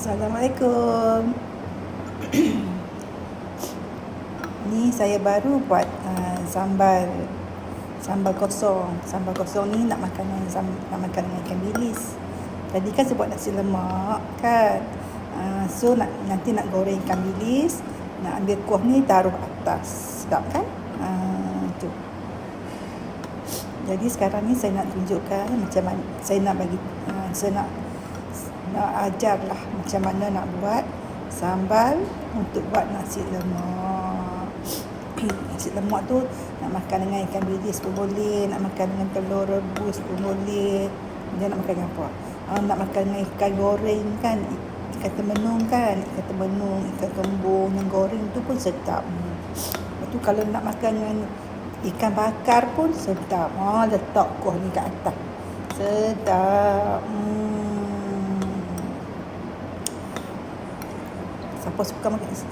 Assalamualaikum. Ni saya baru buat sambal kosong. Sambal kosong ni nak makan dengan ikan bilis. Tadi kan saya buat nasi lemak kan. So nanti nak goreng ikan bilis, nak ambil kuah ni taruh atas. Sedap kan? Tu. Jadi sekarang ni saya nak tunjukkan macam mana saya nak bagi saya nak ajarlah macam mana nak buat sambal untuk buat nasi lemak. Nasi lemak tu nak makan dengan ikan bilis pun boleh, nak makan dengan telur rebus pun boleh. Dia nak makan dengan apa? Nak makan dengan ikan goreng kan, ikan temenung kan, ikan kembung yang goreng tu pun sedap. Lepas tu kalau nak makan dengan ikan bakar pun sedap. Letak kuah ni kat atas. Sedap.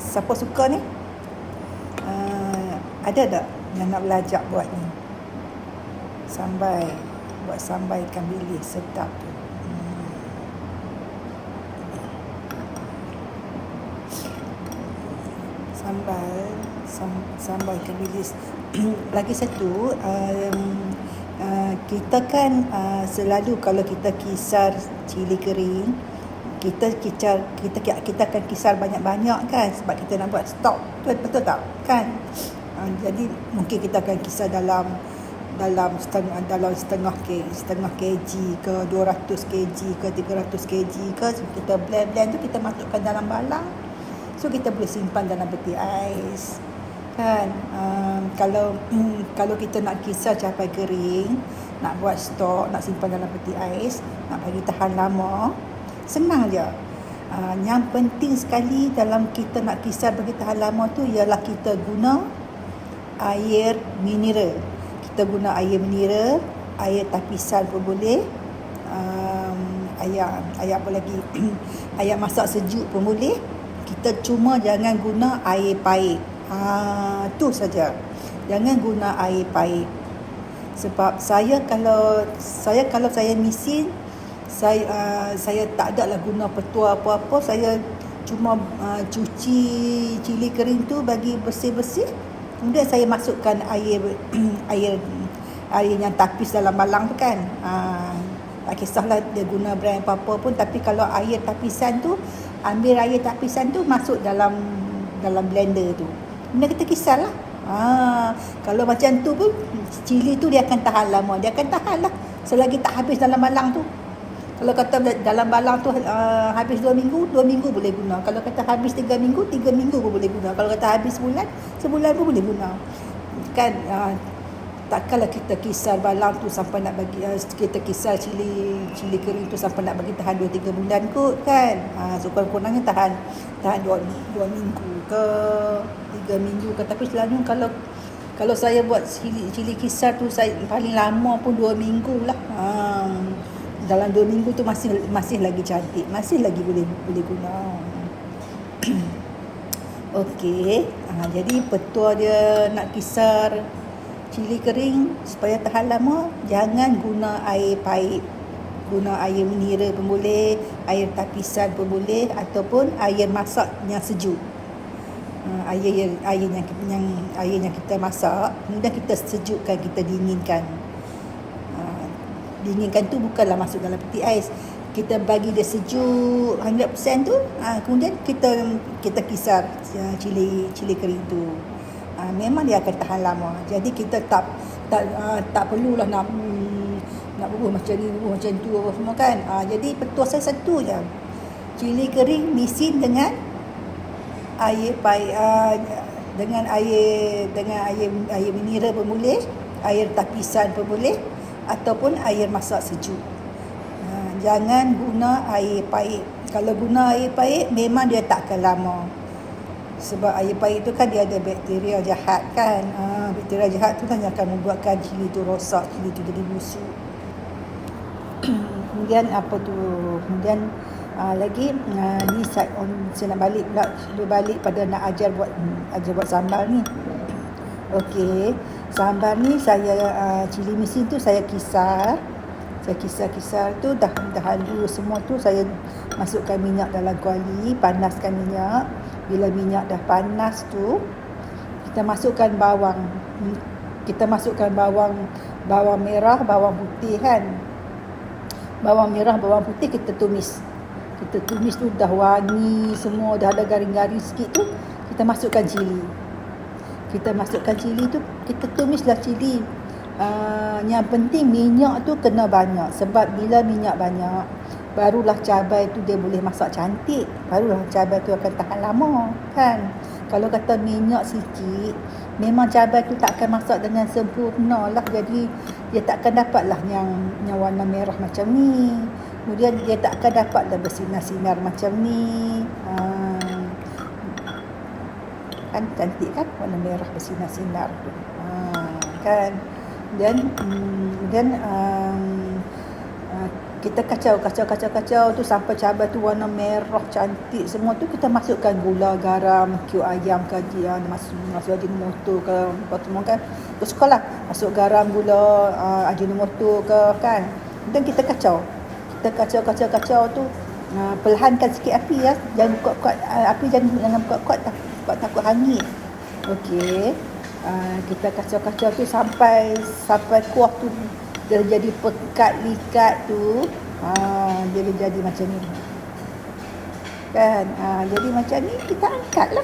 Siapa suka ni? Ada tak yang nak belajar buat ni? Buat sambal ikan bilis sedap tu. Sambal ikan bilis. Lagi satu, kita kan selalu kalau kita kisar cili kering, kita akan kisar banyak-banyak kan, sebab kita nak buat stok. Betul tak? Kan? Jadi mungkin kita akan kisar dalam setengah kg ke 200 kg ke 300 kg ke, kita blend tu kita masukkan dalam balang. So kita boleh simpan dalam peti ais. Kan? Kalau kita nak kisar capai kering, nak buat stok, nak simpan dalam peti ais, nak bagi tahan lama, senang je. Yang penting sekali dalam kita nak kisar bagi tahan lama tu ialah kita guna air mineral. Kita guna air mineral, air tapisan pun boleh, air apa lagi? Air masak sejuk pun boleh. Kita cuma jangan guna air paip. Tu saja. Jangan guna air paip. Sebab kalau saya mesin, saya tak ada lah guna petua apa-apa. Saya cuma cuci cili kering tu bagi bersih-bersih. Kemudian saya masukkan air yang tapis dalam balang tu kan. Tak kisahlah dia guna brand apa-apa pun, tapi kalau air tapisan tu, ambil air tapisan tu masuk dalam blender tu. Kemudian kita kisar lah. Kalau macam tu pun cili tu dia akan tahan lama. Dia akan tahan lah selagi tak habis dalam balang tu. Kalau kata dalam balang tu habis 2 minggu boleh guna. Kalau kata habis 3 minggu pun boleh guna. Kalau kata habis sebulan pun boleh guna. Kan takkanlah kita kisar balang tu sampai nak bagi kita kisar cili kering tu sampai nak bagi tahan 2-3 bulan kot kan. So kurang-kurangnya tahan 2 minggu ke 3 minggu ke. Tapi selalu kalau saya buat cili kisar tu, saya paling lama pun 2 minggu lah. Dalam 2 minggu tu masih lagi cantik, masih lagi boleh guna. Okey, jadi petua dia nak kisar cili kering supaya tahan lama, jangan guna air paip. Guna air mineral pun boleh, air tapisan pun boleh, ataupun air masak yang sejuk. Air yang kita masak, kemudian kita sejukkan, kita dinginkan. Dinginkan tu bukanlah masuk dalam peti ais. Kita bagi dia sejuk 100% tu, kemudian kita kisar cili kering tu. Memang dia akan tahan lama. Jadi kita tak perlulah nak bubuh macam ni, bubuh macam tu apa semua kan. Jadi petua saya satu je. Cili kering mesin dengan air mineral pun boleh, air tapisan pun boleh, ataupun air masak sejuk. Jangan guna air paip. Kalau guna air paip memang dia takkan lama. Sebab air paip tu kan dia ada bakteria jahat kan. Bakteria jahat tu kan yang akan membuatkan cili tu rosak, cili tu jadi busuk. Kemudian lagi ni saya nak balik pada nak ajar buat sambal ni. Okey, sambal ni saya cili mesin tu saya kisar. Saya kisar-kisar tu, dah halus semua tu, saya masukkan minyak dalam kuali, panaskan minyak. Bila minyak dah panas tu, kita masukkan bawang. Kita masukkan bawang merah, bawang putih kan. Bawang merah, bawang putih kita tumis. Kita tumis tu dah wangi semua, dah ada garing-garing sikit tu, kita masukkan cili. Kita masukkan cili tu, kita tumislah cili. Yang penting minyak tu kena banyak, sebab bila minyak banyak, barulah cabai tu dia boleh masak cantik, barulah cabai tu akan tahan lama kan. Kalau kata minyak sikit, memang cabai tu tak akan masak dengan sempurna lah, jadi dia tak akan dapat lah yang warna merah macam ni, kemudian dia tak akan dapat dah bersinar-sinar macam ni. Kan cantik kan warna merah bersinar-sinar tu, kan. Dan kita kacau tu sampai cabai tu warna merah cantik semua tu, kita masukkan gula, garam, cube ayam ke, masuk ajinomoto ke apa semua kan. Kita sukalah masuk garam, gula, ajinomoto ke kan. Dan kita kacau tu, perlahankan sikit api ya. Jangan kuat-kuat api, jangan kuat-kuat sebab takut hangit. Okey. Kita kacau tu sampai kuah tu dia jadi pekat likat tu, dia jadi macam ni kan. Jadi macam ni kita angkatlah.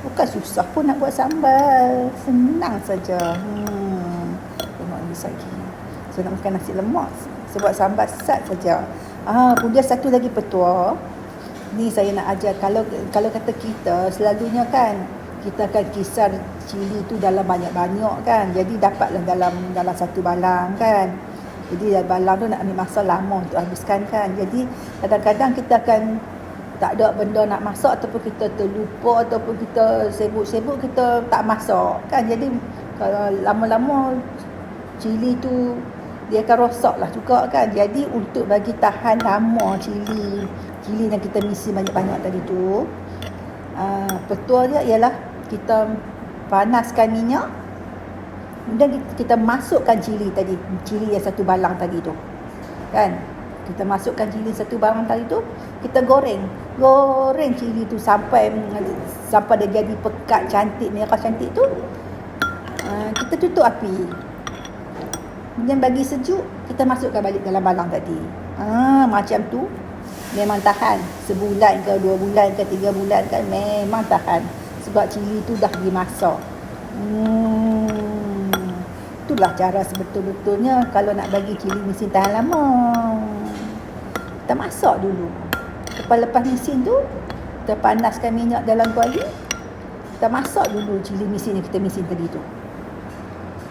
Bukan susah pun nak buat sambal, senang saja. Tengok ni lagi, saya nak makan nasi lemak, sebab sambal sat saja. Kemudian satu lagi petua ni saya nak ajar. Kalau kata kita selalunya kan, kita akan kisar cili tu dalam banyak-banyak kan, jadi dapatlah dalam satu balang kan. Jadi balang tu nak ambil masa lama untuk habiskan kan. Jadi kadang-kadang kita akan tak ada benda nak masak, ataupun kita terlupa, ataupun kita sibuk-sibuk kita tak masak kan. Jadi kalau lama-lama cili tu dia akan rosak lah juga kan. Jadi untuk bagi tahan lama cili yang kita misi banyak-banyak tadi tu, petua dia ialah kita panaskan minyak, kemudian kita masukkan cili yang satu balang tadi tu kan. Kita masukkan cili satu balang tadi tu, kita goreng cili tu sampai dia jadi pekat cantik, merah cantik tu. Kita tutup api, kemudian bagi sejuk, kita masukkan balik dalam balang tadi. Macam tu memang tahan sebulan ke 2 bulan ke 3 bulan kan, memang tahan, sebab cili tu dah dimasak. Itulah cara sebetul-betulnya kalau nak bagi cili mesin tahan lama. Kita masak dulu. Lepas mesin tu, kita panaskan minyak dalam kuali. Kita masak dulu cili mesin yang kita mesin tadi tu.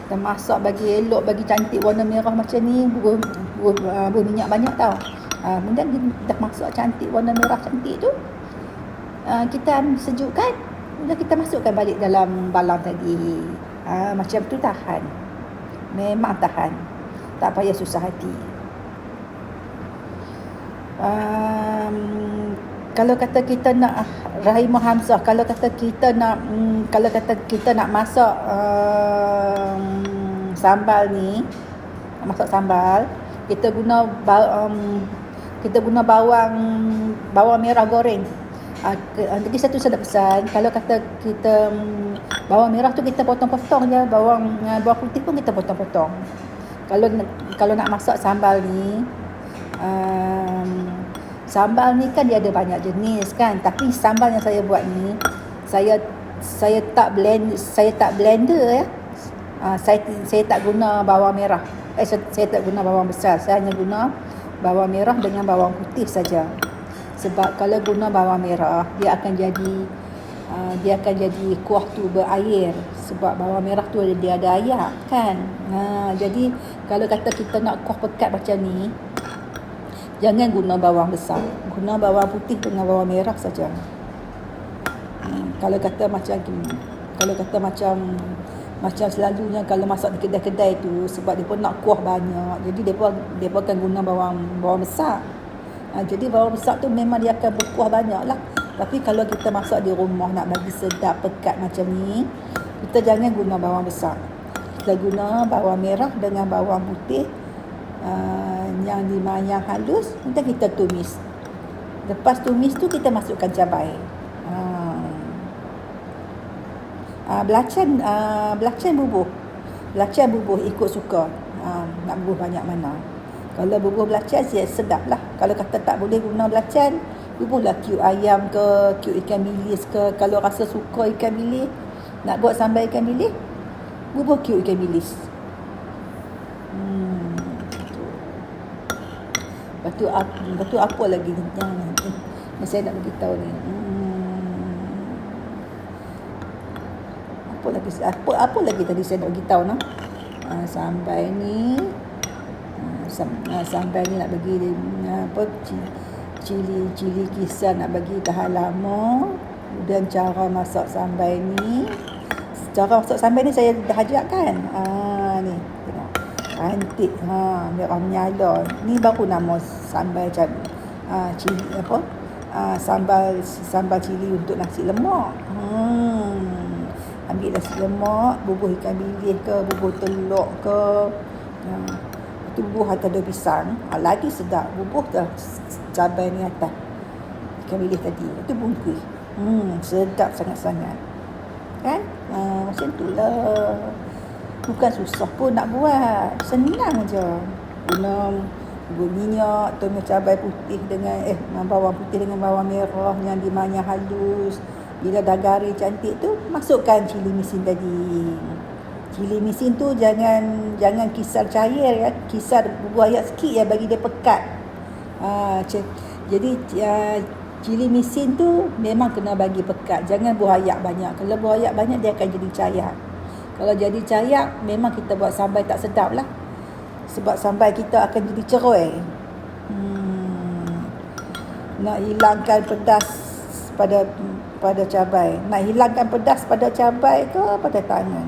Kita masak bagi elok, bagi cantik warna merah macam ni, berminyak banyak tau. Kemudian dah masak cantik, warna merah cantik tu, kita sejukkan, kemudian kita masukkan balik dalam balang tadi. Macam tu tahan, memang tahan, tak payah susah hati. Kalau kata kita nak, Rahimah Hamzah, kalau kata kita nak masak sambal ni, masak sambal, kita guna bawang merah goreng. Tadi satu saya dah pesan, kalau kata kita bawang merah tu kita potong-potong je, bawang putih pun kita potong-potong. Kalau nak masak sambal ni, sambal ni kan dia ada banyak jenis kan, tapi sambal yang saya buat ni, saya tak blender ya. Saya tak guna bawang merah. Saya tak guna bawang besar. Saya hanya guna bawang merah dengan bawang putih saja. Sebab kalau guna bawang merah, dia akan jadi kuah tu berair, sebab bawang merah tu dia ada air kan. Jadi kalau kata kita nak kuah pekat macam ni, jangan guna bawang besar, guna bawang putih dengan bawang merah saja. Kalau kata macam selalunya kalau masak di kedai-kedai tu, sebab dia pun nak kuah banyak, jadi dia pun akan guna bawang besar. Jadi bawang besar tu memang dia akan berkuah banyak lah. Tapi kalau kita masak di rumah nak bagi sedap pekat macam ni, kita jangan guna bawang besar. Kita guna bawang merah dengan bawang putih yang dimayang halus. Nanti kita tumis. Lepas tumis tu kita masukkan cabai. Belacan bubuh. Belacan bubuh ikut suka. Nak bubuh banyak mana. Kalau bubuh belacan sedap lah. Kalau kata tak boleh guna belacan, bubuhlah cube ayam ke, cube ikan bilis ke. Kalau rasa suka ikan bilis, nak buat sambal ikan bilis, bubuh cube ikan bilis. Lepas tu apa lagi yang saya nak beritahu ni? Apa lagi tadi saya nak beritahu nah? Sambal ni nak bagi cili kisar nak bagi tahan lama. Kemudian cara masak sambal ni saya dah ajarkan. Ni tengok cantik, merah menyala. Ni baru nama sambal cili sambal cili untuk nasi lemak. Ambil nasi lemak, bubuh ikan bilis ke, bubuh telur ke, itu bubuh atas daun pisang, lagi sedap. Bubuh dah cabai ni atas ikan bilis tadi, itu bungkus. Sedap sangat-sangat kan. Macam tu lah. Bukan susah pun nak buat, senang je. Guna minyak, tumis cabai putih dengan bawang putih dengan bawang merah yang dimayang halus. Bila dah garing cantik tu, masukkan cili misin tadi. Cili misin tu jangan kisar cair ya, kisar bubuh ayak sikit ya, bagi dia pekat. Jadi cili misin tu memang kena bagi pekat, jangan buah ayak banyak. Kalau buah ayak banyak dia akan jadi cair. Kalau jadi cair, memang kita buat sambal tak sedap lah. Sebab sambal kita akan jadi cerai. Nak hilangkan pedas pada cabai. Nak hilangkan pedas pada cabai ke pada tangan?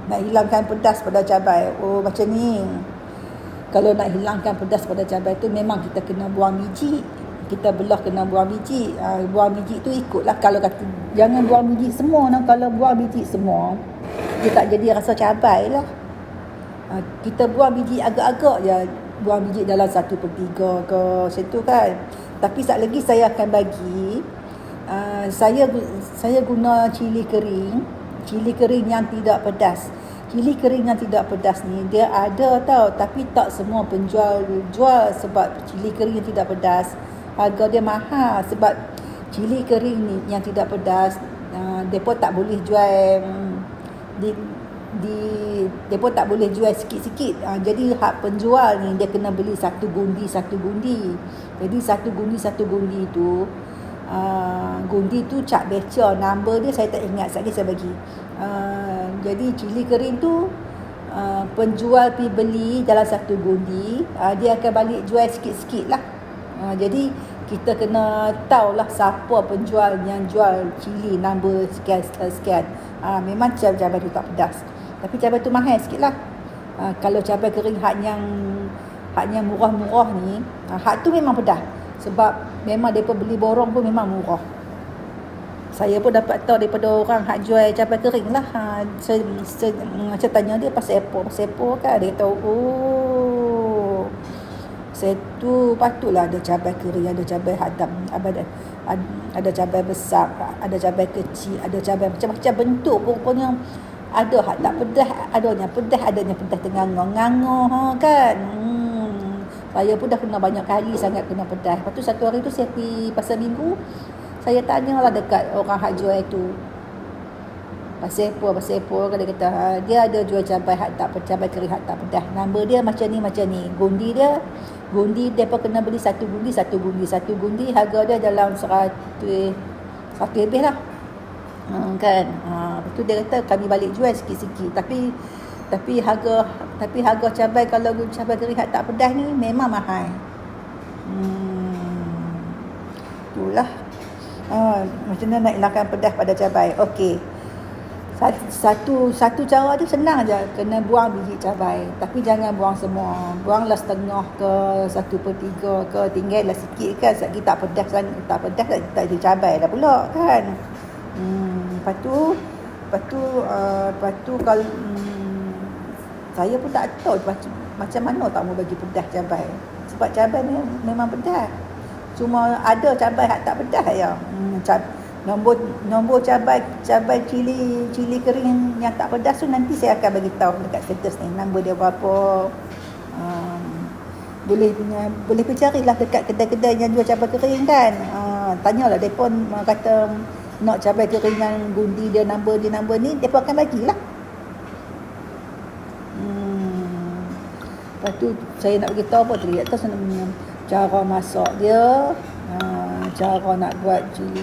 Nak hilangkan pedas pada cabai. Macam ni. Kalau nak hilangkan pedas pada cabai tu memang kita kena buang biji. Kita belah kena buang biji. Buang biji tu ikutlah. Kalau kata jangan buang biji semua. Kalau buang biji semua, dia tak jadi rasa cabai lah. Kita buang biji agak-agak je. Buang biji dalam 1/3 ke macam tu kan. Tapi sekejap lagi saya akan bagi. Saya guna cili kering yang tidak pedas. Cili kering yang tidak pedas ni dia ada tau, tapi tak semua penjual jual. Sebab cili kering yang tidak pedas harga dia mahal. Sebab cili kering ni yang tidak pedas, depa tak boleh jual depa tak boleh jual sikit-sikit. Jadi hak penjual ni dia kena beli satu gundi. Jadi satu gundi tu gundi tu Cak Beca, number dia saya tak ingat, sekali saya bagi. Jadi cili kering tu penjual pergi beli dalam satu gundi, dia akan balik jual sikit-sikit lah. Jadi kita kena tahulah siapa penjual yang jual cili number sekian. Memang cabai tu tak pedas, tapi cabai tu mahal sikit lah. Kalau cabai kering hak yang murah-murah ni, hak tu memang pedas. Sebab memang mereka beli borong pun memang murah. Saya pun dapat tahu daripada orang hak jual cabai kering lah. Saya tanya dia pasal apa kan. Dia tahu, saya tu patutlah ada cabai kering, ada cabai hadam, ada cabai besar, ada cabai kecil, ada cabai macam-macam bentuk. Pokoknya ada hak tak pedas, adanya pedas tengah ngangor kan. Saya pun dah kena banyak kali sangat kena pedas. Lepas tu satu hari tu saya pergi pasar minggu, saya tanyalah dekat orang hak jual tu. Pasal apa kan, dia kata dia ada jual cabai kering hak tak pedas. Nombor dia macam ni. Gundi dia pun kena beli satu gundi harga dia dalam 100 lebih lah. Kan. Lepas tu dia kata kami balik jual sikit-sikit. Tapi harga cabai, kalau cabai kering hak tak pedas ni memang mahal. Itulah. Macam mana nak hilangkan pedas pada cabai? Okey. Satu cara tu senang aja, kena buang biji cabai. Tapi jangan buang semua. Buanglah setengah ke 1/3 ke, tinggallah sikit kan. Sebab kita tak pedas tak ada cabai dah pula kan. Lepas tu kalau Saya pun tak tahu macam mana tak mau bagi pedas cabai. Sebab cabai ni memang pedas. Cuma ada cabai yang tak pedas ya. Nombor cabai cili kering yang tak pedas tu nanti saya akan bagi tahu dekat status ni. Nombor dia berapa. Boleh pergi carilah dekat kedai-kedai yang jual cabai kering kan. Tanyalah depa kata nak cabai kering yang gundi dia nombor ni, depa akan bagilah. Lepas tu saya nak beritahu apa tadi atas namanya cara masak dia, cara nak buat cili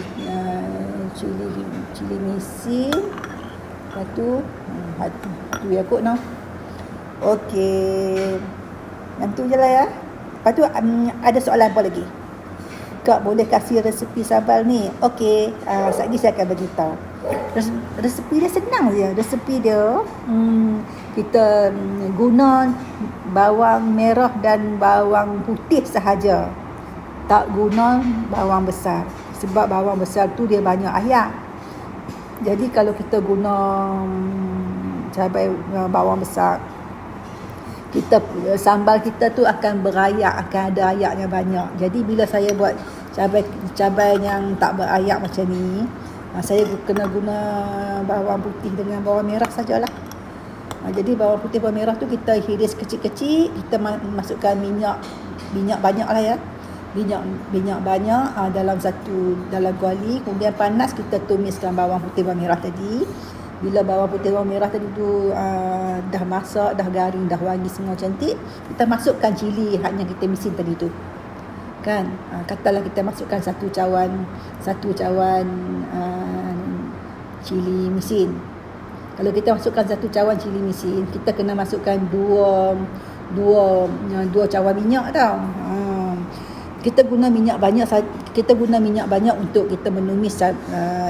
misin. Lepas tu ya kot noh. Okey. Yang tu je lah ya. Lepas tu ada soalan apa lagi? Kak boleh kasih resepi sambal ni? Okey, sekejap lagi saya akan beritahu. Resepi dia senang je. Resepi dia kita guna bawang merah dan bawang putih sahaja. Tak guna bawang besar. Sebab bawang besar tu dia banyak ayak. Jadi kalau kita guna cabai bawang besar, sambal kita tu akan berayak, akan ada ayaknya banyak. Jadi bila saya buat cabai yang tak berayak macam ni, saya kena guna bawang putih dengan bawang merah sajalah. Jadi bawang putih bawang merah tu kita hiris kecil-kecil, kita masukkan minyak banyak lah ya. Minyak banyak dalam kuali, kemudian panas, kita tumiskan bawang putih bawang merah tadi. Bila bawang putih bawang merah tadi tu dah masak, dah garing, dah wangi semua cantik, kita masukkan cili yang kita misin tadi tu. Kan? Katalah kita masukkan satu cawan cili misin. Kalau kita masukkan satu cawan cili misin, kita kena masukkan dua cawan minyak tau. Kita guna minyak banyak untuk kita menumis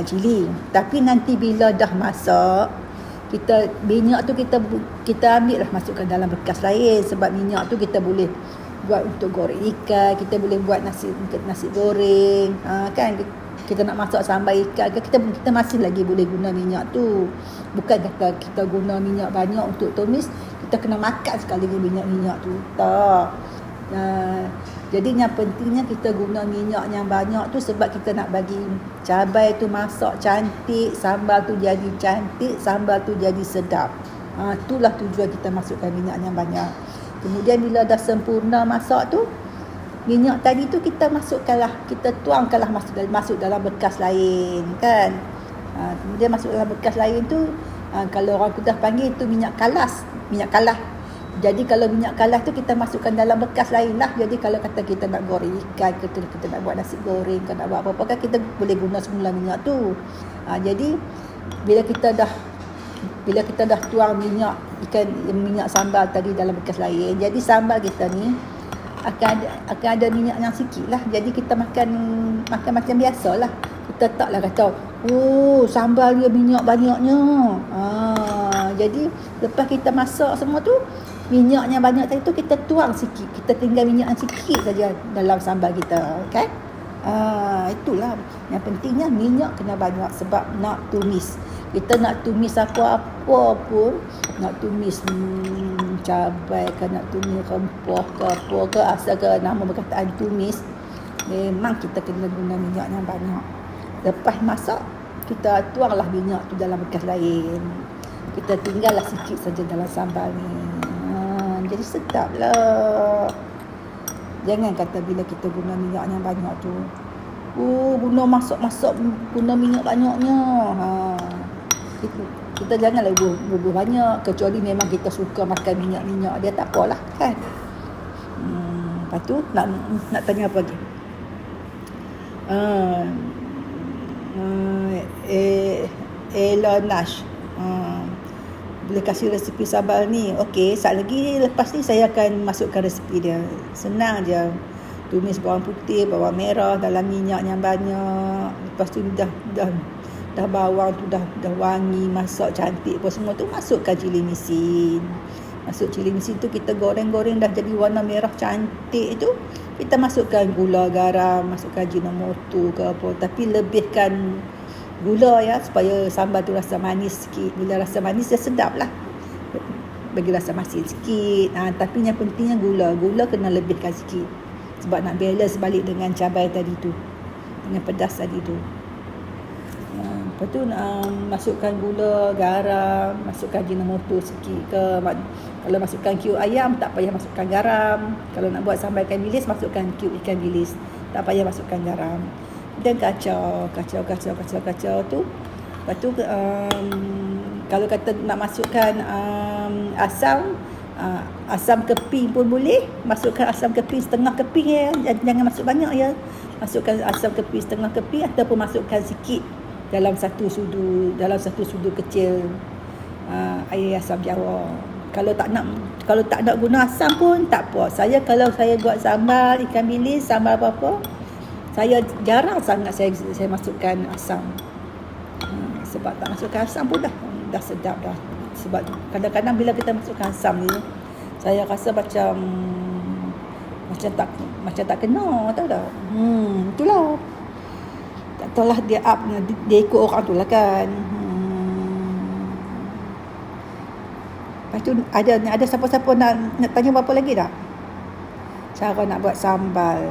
cili. Tapi nanti bila dah masak, minyak tu kita ambil lah, masukkan dalam bekas lain. Sebab minyak tu kita boleh buat untuk goreng ikan, kita boleh buat nasi goreng, kan? Kita nak masak sambal ikan, kita masih lagi boleh guna minyak tu. Bukan kata kita guna minyak banyak untuk tumis, kita kena makan sekali minyak tu. Tak. Jadi yang pentingnya kita guna minyak yang banyak tu sebab kita nak bagi cabai tu masak cantik, sambal tu jadi cantik, sambal tu jadi sedap. Itulah tujuan kita masukkan minyak yang banyak. Kemudian bila dah sempurna masak tu, minyak tadi tu kita tuangkanlah masuk dalam bekas lain, kan? Kemudian masuk dalam bekas lain tu, kalau orang Kedah panggil tu minyak kalas. Jadi kalau minyak kalas tu kita masukkan dalam bekas lain lah. Jadi kalau kata kita nak goreng ikan, kita nak buat nasi goreng, kita nak buat apa-apa kan, kita boleh guna semula minyak tu. Jadi bila kita dah tuang minyak sambal tadi dalam bekas lain, jadi sambal kita ni akan ada minyak yang sikit lah. Jadi kita makan macam biasa lah. Kita taklah kata sambal dia minyak banyaknya. Jadi lepas kita masak semua tu, minyak yang banyak tadi tu kita tuang sikit. Kita tinggal minyak yang sikit saja dalam sambal kita, kan? Itulah yang pentingnya, minyak kena banyak sebab nak tumis. Kita nak tumis apa-apa pun, nak tumis cabai ke, nak tumis rempah ke apa ke, asal ke nama perkataan tumis, memang kita kena guna minyak yang banyak. Lepas masak, kita tuanglah minyak tu dalam bekas lain. Kita tinggallah sikit saja dalam sambal ni. Jadi sedap lah. Jangan kata bila kita guna minyak yang banyak tu, guna masak-masak guna minyak banyaknya. Kita janganlah bubuh banyak, kecuali memang kita suka makan minyak-minyak dia, tak apalah, kan? Lepas tu nak tanya apa lagi? Elonash, boleh kasih resepi sambal ni? Okey, sekejap lagi lepas ni saya akan masukkan resepi dia. Senang je. Tumis bawang putih, bawang merah dalam minyak yang banyak. Lepas tu dah bawang tu dah wangi, masak cantik apa semua tu, masukkan cili misin. Masuk cili misin tu kita goreng-goreng dah jadi warna merah cantik tu, kita masukkan gula, garam, masukkan ajinomoto ke apa, tapi lebihkan gula ya, supaya sambal tu rasa manis sikit. Bila rasa manis dia sedap lah. bagi rasa masin sikit. Tapi yang pentingnya gula kena lebihkan sikit sebab nak balance balik dengan cabai tadi tu, dengan pedas tadi tu. Lepas tu masukkan gula, garam, masukkan Ajinomoto sikit ke. Kalau masukkan cube ayam tak payah masukkan garam. Kalau nak buat sambal ikan bilis, masukkan cube ikan bilis, tak payah masukkan garam. Dan kacau tu. Lepas tu kalau kata nak masukkan asam keping pun boleh. Masukkan asam keping setengah keping ya, jangan masuk banyak ya. Masukkan asam keping setengah keping ataupun masukkan sikit dalam satu sudu kecil air asam jawa. Kalau tak nak guna asam pun tak apa. Kalau saya buat sambal ikan bilis, sambal apa-apa, saya jarang sangat saya masukkan asam. Sebab tak masukkan asam pun dah sedap dah. Sebab kadang-kadang bila kita masukkan asam ni, saya rasa macam tak kena, tahu tak? Itulah. Tak tahulah dia ikut orang tu lah kan. Lepas tu ada siapa-siapa nak tanya apa lagi tak? Cara nak buat sambal.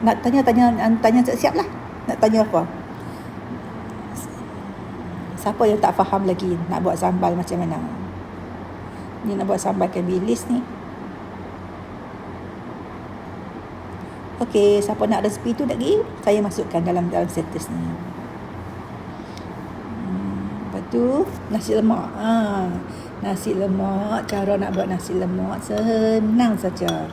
Nak tanya siap lah. Nak tanya apa? Siapa yang tak faham lagi nak buat sambal macam mana? Ni nak buat sambal ikan bilis ni. Okey, siapa nak resipi tu lagi, saya masukkan dalam status ni. Lepas tu nasi lemak. Nasi lemak, cara nak buat nasi lemak senang saja.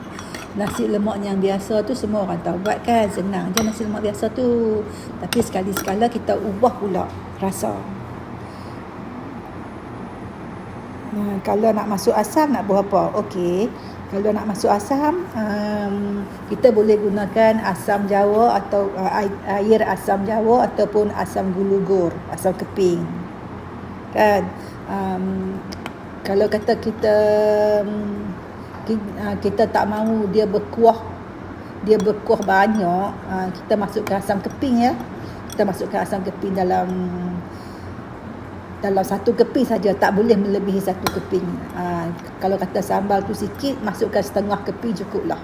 Nasi lemak yang biasa tu semua orang tahu buat kan, senang je nasi lemak biasa tu. Tapi sekali-sekala kita ubah pula rasa. Kalau nak masuk asam nak buat apa? Okey, kalau nak masuk asam, kita boleh gunakan asam jawa atau air asam jawa ataupun asam gulugur, asam keping. Kan? Kalau kata kita tak mahu dia berkuah banyak, kita masukkan asam keping ya. Kita masukkan asam keping dalam satu keping saja, tak boleh melebihi satu keping. Kalau kata sambal tu sikit, masukkan setengah keping cukuplah.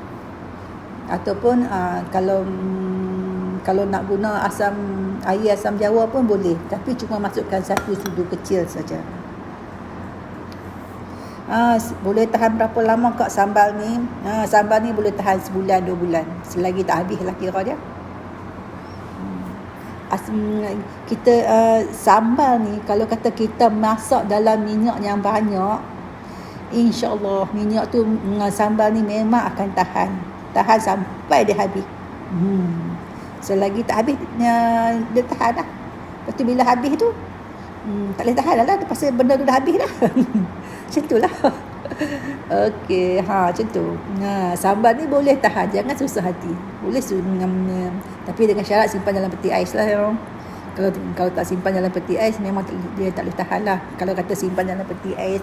Ataupun kalau nak guna air asam jawa pun boleh, tapi cuma masukkan satu sudu kecil saja. Boleh tahan berapa lama kak sambal ni? Sambal ni boleh tahan sebulan 2 bulan, selagi tak habis lah kira dia. Kita sambal ni kalau kata kita masak dalam minyak yang banyak, insya-Allah minyak tu sambal ni memang akan tahan sampai dia habis. Selagi tak habis dia tahan lah. Lepas tu bila habis tu tak boleh tahan lah, pasal benda tu dah habis dah. Macam tu lah. Okey, macam tu. Sambal ni boleh tahan, jangan susah hati. Boleh tapi dengan syarat simpan dalam peti ais lah ya. Kalau tak simpan dalam peti ais, memang dia tak boleh tahan lah. Kalau kata simpan dalam peti ais,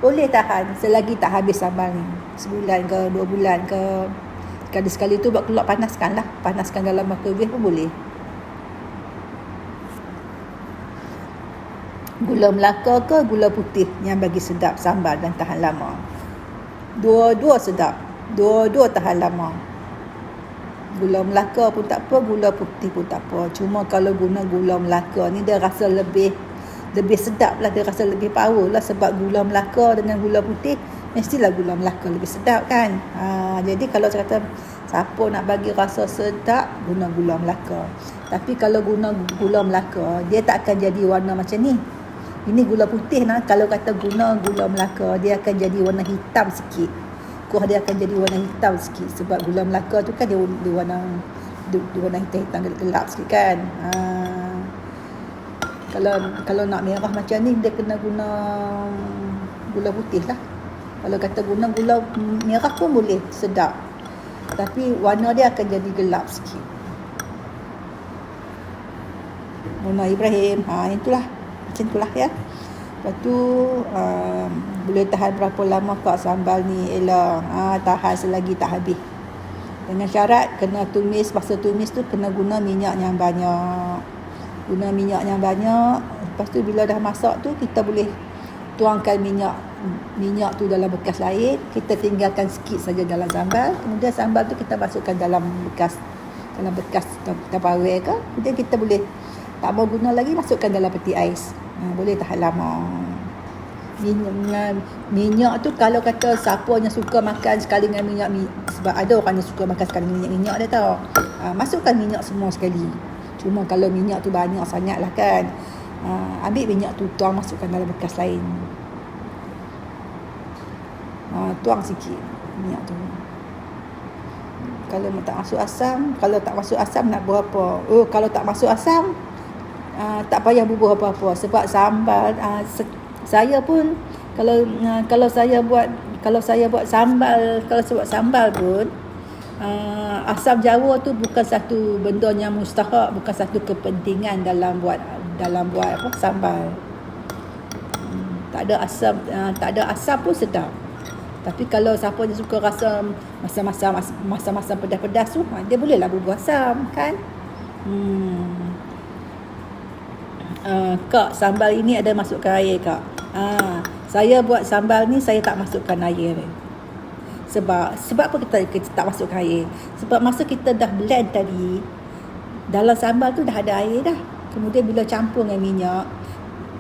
boleh tahan selagi tak habis sambal ni. Sebulan ke 2 bulan ke. Sekali-sekali tu buat keluar, panaskan dalam microwave pun boleh. Gula Melaka ke gula putih yang bagi sedap sambal dan tahan lama? Dua-dua sedap, dua-dua tahan lama. Gula Melaka pun tak apa, gula putih pun tak apa. Cuma kalau guna gula Melaka ni dia rasa lebih sedap lah, dia rasa lebih power lah. Sebab gula Melaka dengan gula putih, mestilah gula Melaka lebih sedap kan. Jadi kalau saya kata siapa nak bagi rasa sedap, guna gula Melaka. Tapi kalau guna gula Melaka, dia tak akan jadi warna macam ni. Ini gula putih kalau kata guna gula Melaka, dia akan jadi warna hitam sikit. Kuah dia akan jadi warna hitam sikit. Sebab gula Melaka tu kan dia warna hitam gelap sikit kan. Kalau nak merah macam ni, dia kena guna gula putih lah. Kalau kata guna gula merah pun boleh, sedap. Tapi warna dia akan jadi gelap sikit. Mona Ibrahim, itulah. Macam itulah ya. Lepas tu boleh tahan berapa lama kak sambal ni? Tahan selagi tak habis. Dengan syarat kena tumis, masa tumis tu kena guna minyak yang banyak. Guna minyak yang banyak. Lepas tu bila dah masak tu, kita boleh tuangkan minyak tu dalam bekas lain. Kita tinggalkan sikit saja dalam sambal. Kemudian sambal tu kita masukkan dalam bekas Tupperware ke. Kemudian kita boleh tak mau guna lagi, masukkan dalam peti ais. Boleh tahan lama. Minyak tu kalau kata siapa yang suka makan sekali dengan minyak, sebab ada orang yang suka makan sekali dengan minyak dia tahu. Masukkan minyak semua sekali. Cuma kalau minyak tu banyak sangat lah kan, ambil minyak tu, tuang masukkan dalam bekas lain. Tuang sikit minyak tu. Kalau tak masuk asam, nak buat apa? Kalau tak masuk asam, tak payah bubuh apa-apa. Sebab sambal, saya pun kalau saya buat sambal, pun asam jawa tu bukan satu benda yang mustahak, bukan satu kepentingan dalam buat apa sambal. Tak ada asam pun sedap. Tapi kalau siapa yang suka rasa masa-masa pedas-pedas tu, dia bolehlah bubuh asam kan. Kak, sambal ini ada masukkan air, Kak. Saya buat sambal ni saya tak masukkan air. Sebab apa kita tak masukkan air? Sebab masa kita dah blend tadi, dalam sambal tu dah ada air dah. Kemudian bila campur dengan minyak,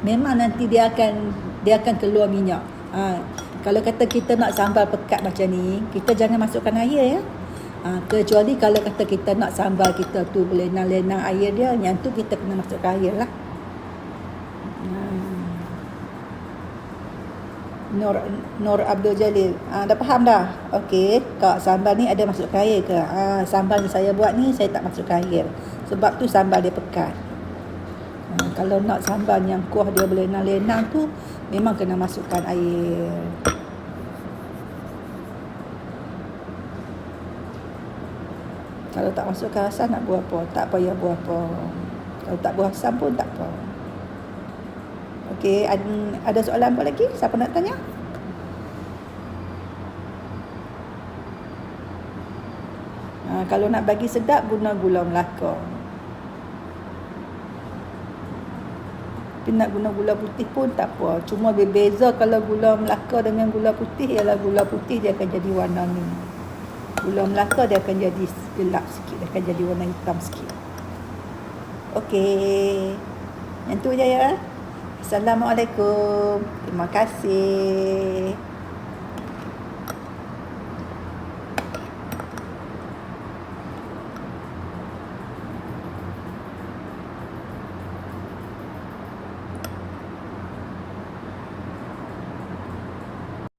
memang nanti dia akan keluar minyak. Kalau kata kita nak sambal pekat macam ni, kita jangan masukkan air ya. Kecuali kalau kata kita nak sambal kita tu lenang-lenang air dia, yang tu kita kena masukkan air lah. Nur Abdul Jalil, dah faham dah? Okey, Kak, sambal ni ada masukkan air ke? Sambal yang saya buat ni saya tak masukkan air. Sebab tu sambal dia pekat. Kalau nak sambal yang kuah dia berlenang-lenang tu, memang kena masukkan air. Kalau tak masukkan asam, nak buat apa? Tak payah buat apa. Kalau tak buat asam pun tak apa. Okey, ada soalan apa lagi? Siapa nak tanya? Kalau nak bagi sedap, guna gula Melaka. Tapi nak guna gula putih pun tak apa. Cuma berbeza kalau gula Melaka dengan gula putih ialah gula putih dia akan jadi warna ni. Gula Melaka dia akan jadi gelap sikit, dia akan jadi warna hitam sikit. Okey. Yang tu je ya. Assalamualaikum. Terima kasih.